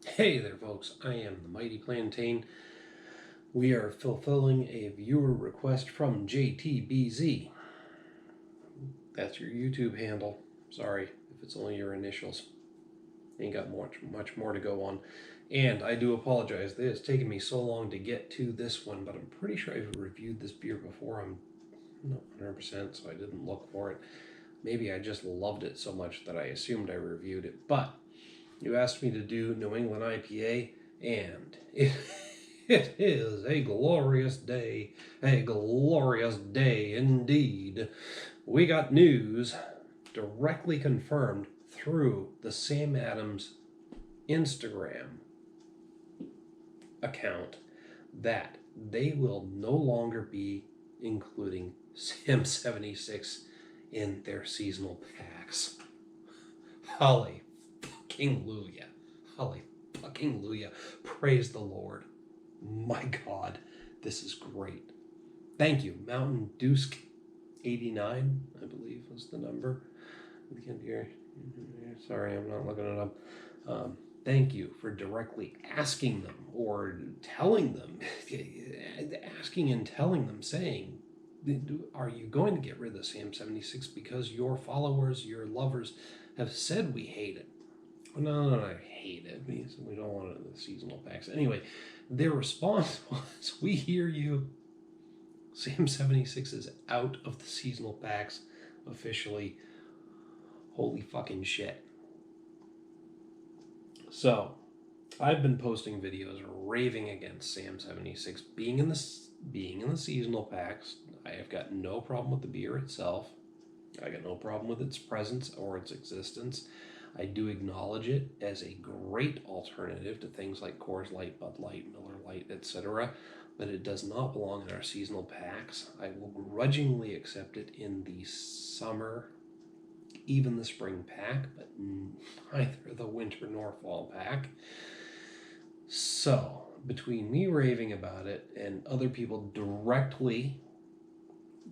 Hey there, folks. I am the Mighty Plantain. We are fulfilling a viewer request from JTBZ. That's your YouTube handle. Sorry if it's only your initials. Ain't got much more to go on. And I do apologize. It has taken me so long to get to this one, but I'm pretty sure I've reviewed this beer before. I'm not 100%, so I didn't look for it. Maybe I just loved it so much that I assumed I reviewed it. But you asked me to do New England IPA, and it is a glorious day. A glorious day indeed. We got news directly confirmed through the Sam Adams Instagram account that they will no longer be including Sam 76 in their seasonal packs. Holly fucking Luya. Holly fucking Luya. Praise the Lord. My God, this is great. Thank you, Mountain Dusk 89, I believe was the number. Sorry, I'm not looking it up. Thank you for directly asking them or telling them, asking and telling them, saying, are you going to get rid of Sam 76 because your followers, your lovers have said we hate it? No, I hate it. We don't want it in the seasonal packs. Anyway, their response was, we hear you. Sam 76 is out of the seasonal packs officially. Holy fucking shit. So, I've been posting videos raving against Sam 76 being in the seasonal packs. I have got no problem with the beer itself. I got no problem with its presence or its existence. I do acknowledge it as a great alternative to things like Coors Light, Bud Light, Miller Light, etc., but it does not belong in our seasonal packs. I will grudgingly accept it in the summer, even the spring pack, but neither the winter nor fall pack. So, between me raving about it and other people directly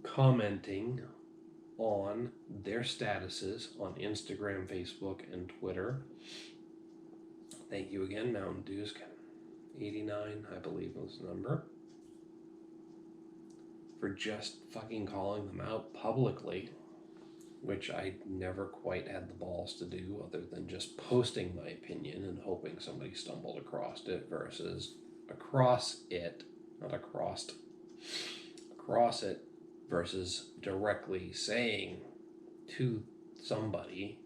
commenting on their statuses on Instagram, Facebook, and Twitter. Thank you again, Mountain Dusk 89, I believe was the number, for just fucking calling them out publicly, which I never quite had the balls to do other than just posting my opinion and hoping somebody stumbled across it versus across it versus directly saying to somebody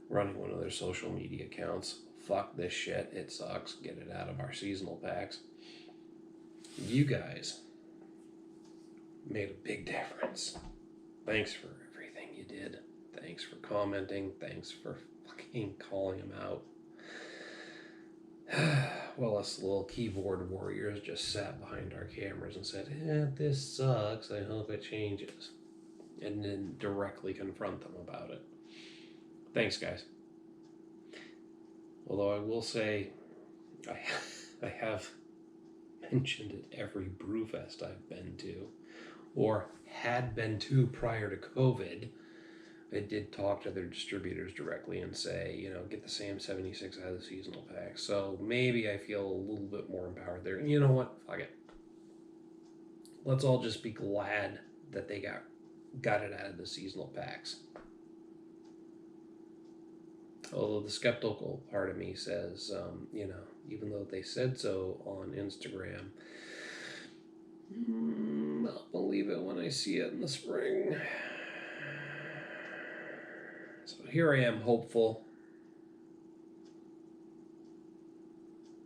running one of their social media accounts, fuck this shit, it sucks, get it out of our seasonal packs. You guys made a big difference. Thanks for everything you did. Thanks for commenting. Thanks for fucking calling them out. Well, us little keyboard warriors just sat behind our cameras and said, this sucks, I hope it changes. And then directly confront them about it. Thanks, guys. Although I will say, I have mentioned at every brewfest I've been to, or had been to prior to COVID, I did talk to their distributors directly and say, get the Sam 76 out of the seasonal pack. So maybe I feel a little bit more empowered there. And you know what? Fuck it. Let's all just be glad that they got it out of the seasonal packs. Although the skeptical part of me says, even though they said so on Instagram, I'll believe it when I see it in the spring. So here I am, hopeful.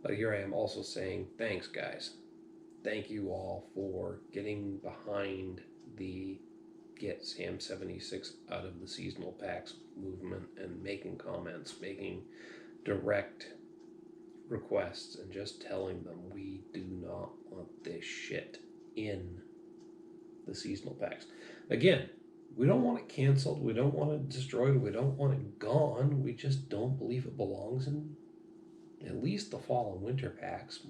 But here I am also saying, thanks, guys. Thank you all for getting behind the get Sam 76 out of the seasonal packs movement and making comments, making direct requests, and just telling them we do not want this shit in the seasonal packs. Again, we don't want it canceled. We don't want it destroyed. We don't want it gone. We just don't believe it belongs in at least the fall and winter packs.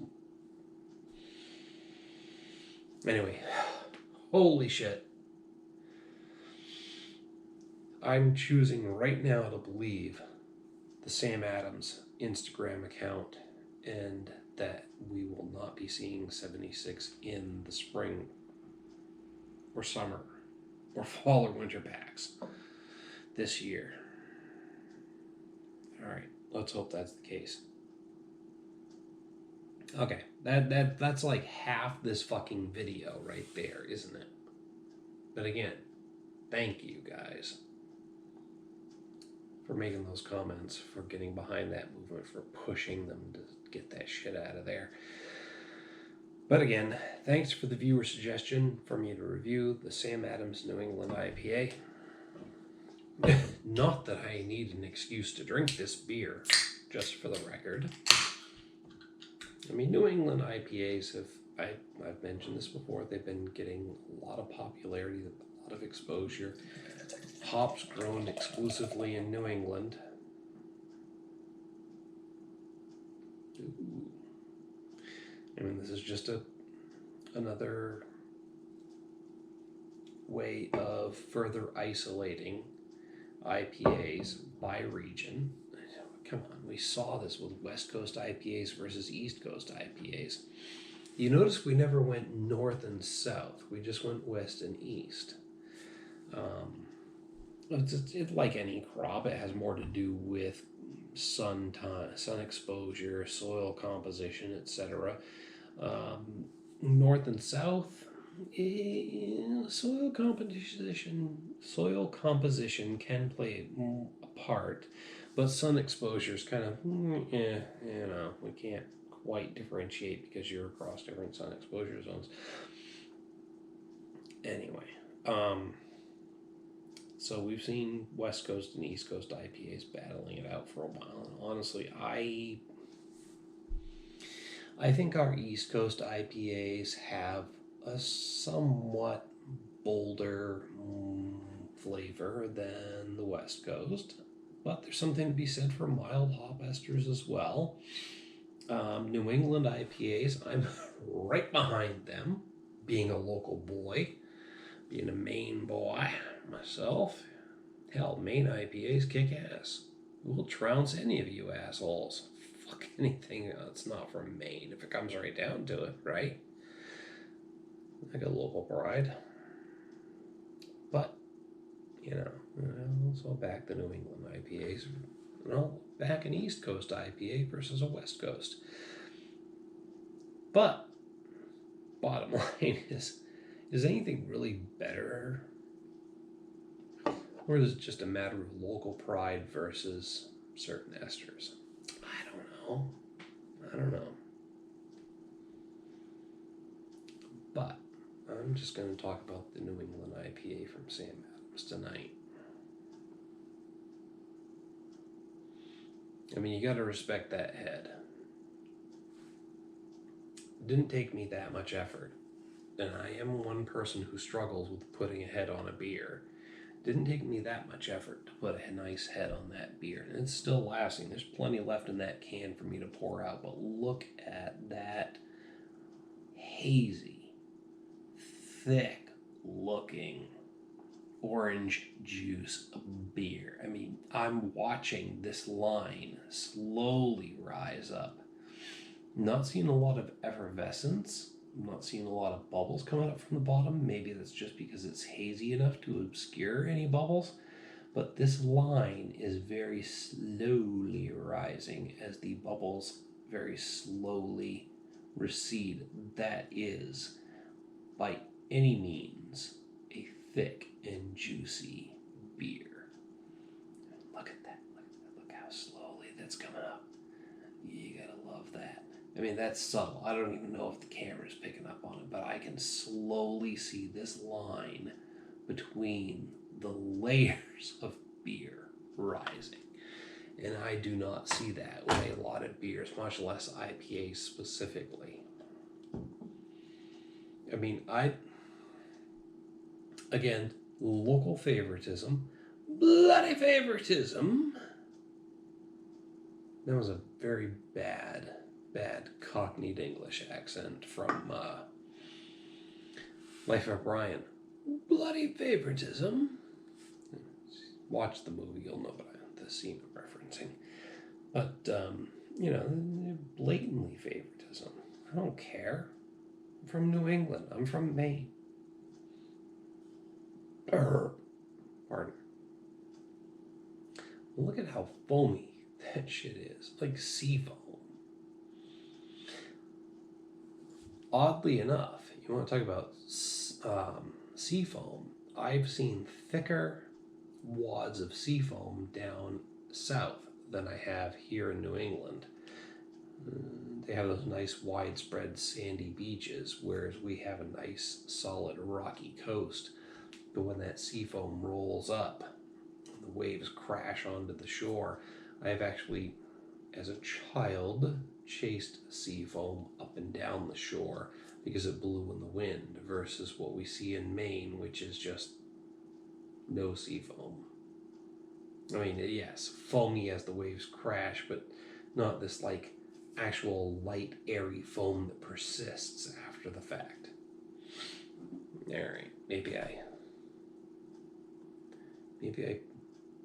Anyway, holy shit. I'm choosing right now to believe the Sam Adams Instagram account, and that we will not be seeing 76 in the spring or summer or fall or winter packs this year. All right, let's hope that's the case. Okay, that's like half this fucking video right there, isn't it? But again, thank you guys for making those comments, for getting behind that movement, for pushing them to get that shit out of there. But again, thanks for the viewer suggestion for me to review the Sam Adams New England IPA. Not that I need an excuse to drink this beer, just for the record. I mean, New England IPAs I've mentioned this before, they've been getting a lot of popularity, a lot of exposure. Hops grown exclusively in New England. Ooh. I mean, this is just another way of further isolating IPAs by region. Come on, we saw this with West Coast IPAs versus East Coast IPAs. You notice we never went north and south. We just went west and east. It's like any crop. It has more to do with sun exposure, soil composition, etc. North and south, soil composition can play a part, but sun exposure is kind of we can't quite differentiate because you're across different sun exposure zones. Anyway, so we've seen West Coast and East Coast IPAs battling it out for a while, and honestly, I think our East Coast IPAs have a somewhat bolder flavor than the West Coast, but there's something to be said for mild hop esters as well. New England IPAs, I'm right behind them, being a local boy, being a Maine boy myself. Hell, Maine IPAs kick ass. We'll trounce any of you assholes. Fuck anything that's not from Maine, if it comes right down to it, right? I got local pride. But, so back the New England IPAs. Back an East Coast IPA versus a West Coast. But, bottom line is anything really better? Or is it just a matter of local pride versus certain esters? I don't know. But I'm just going to talk about the New England IPA from Sam Adams tonight. I mean, you got to respect that head. It didn't take me that much effort. And I am one person who struggles with putting a head on a beer. It didn't take me that much effort to put a nice head on that beer. And it's still lasting. There's plenty left in that can for me to pour out. But look at that hazy, thick-looking orange juice beer. I mean, I'm watching this line slowly rise up. Not seeing a lot of effervescence. I'm not seeing a lot of bubbles coming up from the bottom. Maybe that's just because it's hazy enough to obscure any bubbles. But this line is very slowly rising as the bubbles very slowly recede. That is, by any means, a thick and juicy beer. Look at that. Look how slowly that's coming up. You gotta love that. I mean, that's subtle. I don't even know if the camera's picking up on it, but I can slowly see this line between the layers of beer rising. And I do not see that with a lot of beers, much less IPAs specifically. I mean, again, local favoritism, bloody favoritism. That was a very bad Cockneyed English accent from Life of Brian. Bloody favoritism. Watch the movie, you'll know the scene I'm referencing. But, blatantly favoritism. I don't care. I'm from New England. I'm from Maine. Pardon. Look at how foamy that shit is. Like sea foam. Oddly enough, you want to talk about sea foam, I've seen thicker wads of sea foam down south than I have here in New England. They have those nice widespread sandy beaches, whereas we have a nice solid rocky coast. But when that sea foam rolls up, the waves crash onto the shore. I've actually, as a child, chased sea foam up and down the shore because it blew in the wind, versus what we see in Maine, which is just no sea foam. I mean, yes, foamy as the waves crash, but not this like actual light, airy foam that persists after the fact. Alright, maybe I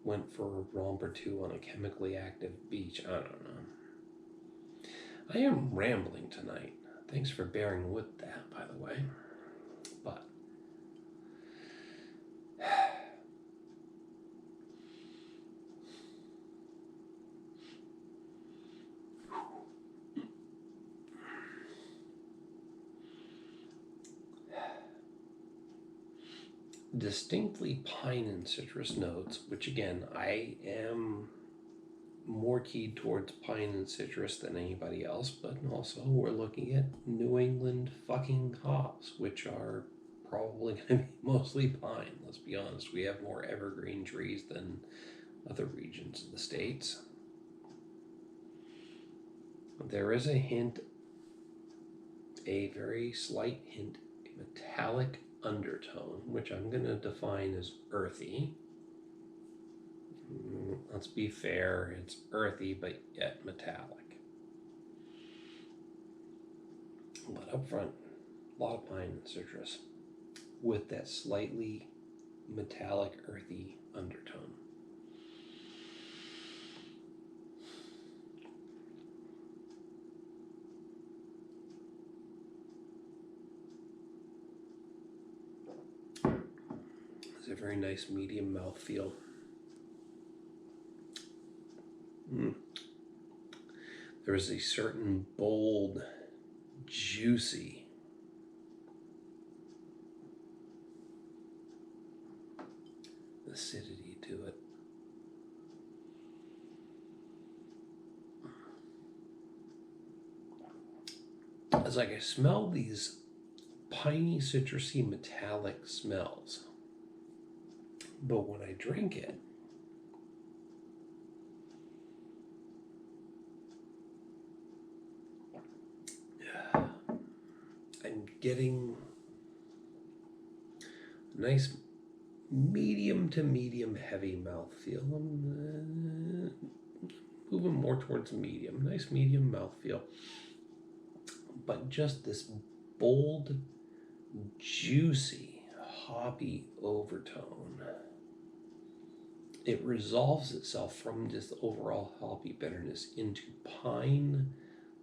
went for a romp or two on a chemically active beach. I don't know. I am rambling tonight. Thanks for bearing with that, by the way. But distinctly pine and citrus notes, which again, I am more keyed towards pine and citrus than anybody else, but also we're looking at New England fucking hops, which are probably going to be mostly pine. Let's be honest, we have more evergreen trees than other regions of the States. There is a hint, a very slight hint, a metallic undertone, which I'm going to define as earthy. Let's be fair, it's earthy but yet metallic. But up front, a lot of pine and citrus with that slightly metallic, earthy undertone. It's a very nice medium mouthfeel. There is a certain bold, juicy acidity to it. It's like I smell these piney, citrusy, metallic smells, but when I drink it, I'm getting a nice medium to medium heavy mouthfeel. I'm moving more towards medium. Nice medium mouthfeel. But just this bold, juicy, hoppy overtone. It resolves itself from just overall hoppy bitterness into pine,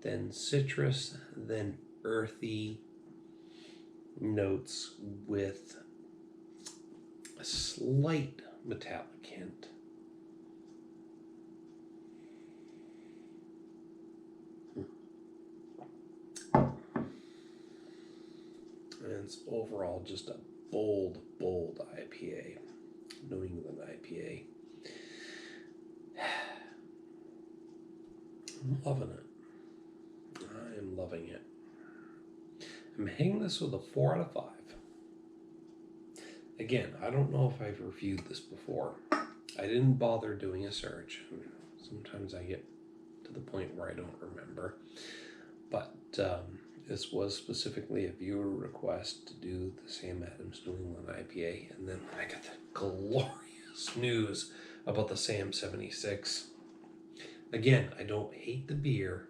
then citrus, then earthy notes with a slight metallic hint. And it's overall just a bold IPA, New England IPA. I'm loving it. I am loving it. I'm hitting this with a 4 out of 5. Again, I don't know if I've reviewed this before. I didn't bother doing a search. Sometimes I get to the point where I don't remember. But this was specifically a viewer request to do the Sam Adams New England IPA. And then I got the glorious news about the Sam 76. Again, I don't hate the beer.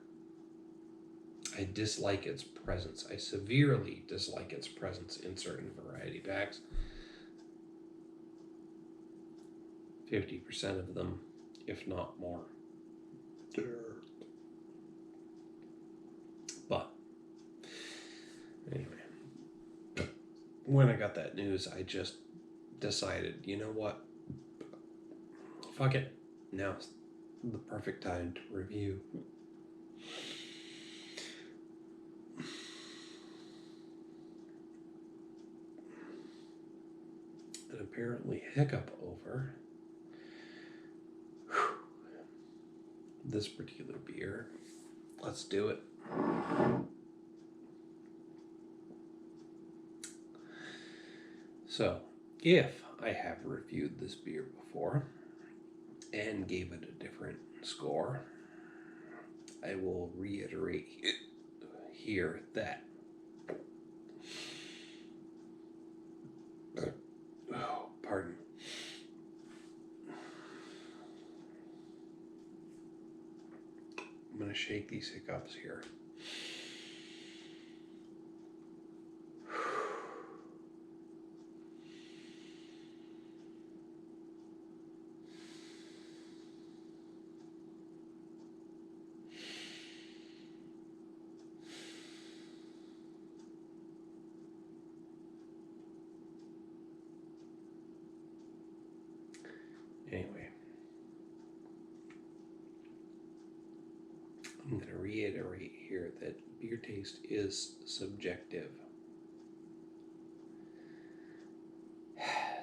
I dislike its presence. I severely dislike its presence in certain variety packs. 50% of them, if not more. But anyway, when I got that news, I just decided, you know what? Fuck it. Now's the perfect time to review. And apparently hiccup over this particular beer. Let's do it. So, if I have reviewed this beer before and gave it a different score, I will reiterate here that pardon. I'm going to shake these hiccups here. Anyway, I'm going to reiterate here that beer taste is subjective.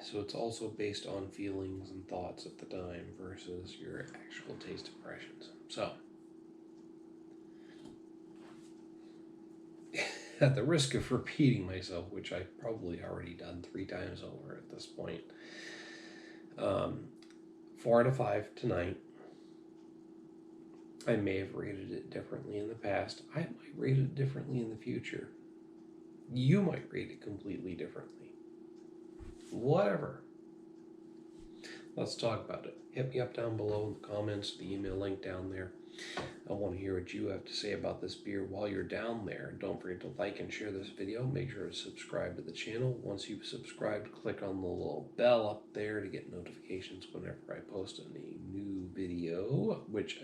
So it's also based on feelings and thoughts at the time versus your actual taste impressions. So, at the risk of repeating myself, which I've probably already done 3 times over at this point, 4 out of 5 tonight. I may have rated it differently in the past. I might rate it differently in the future. You might rate it completely differently. Whatever. Let's talk about it. Hit me up down below in the comments, the email link down there. I want to hear what you have to say about this beer while you're down there. Don't forget to like and share this video. Make sure to subscribe to the channel. Once you've subscribed, click on the little bell up there to get notifications whenever I post a new video, which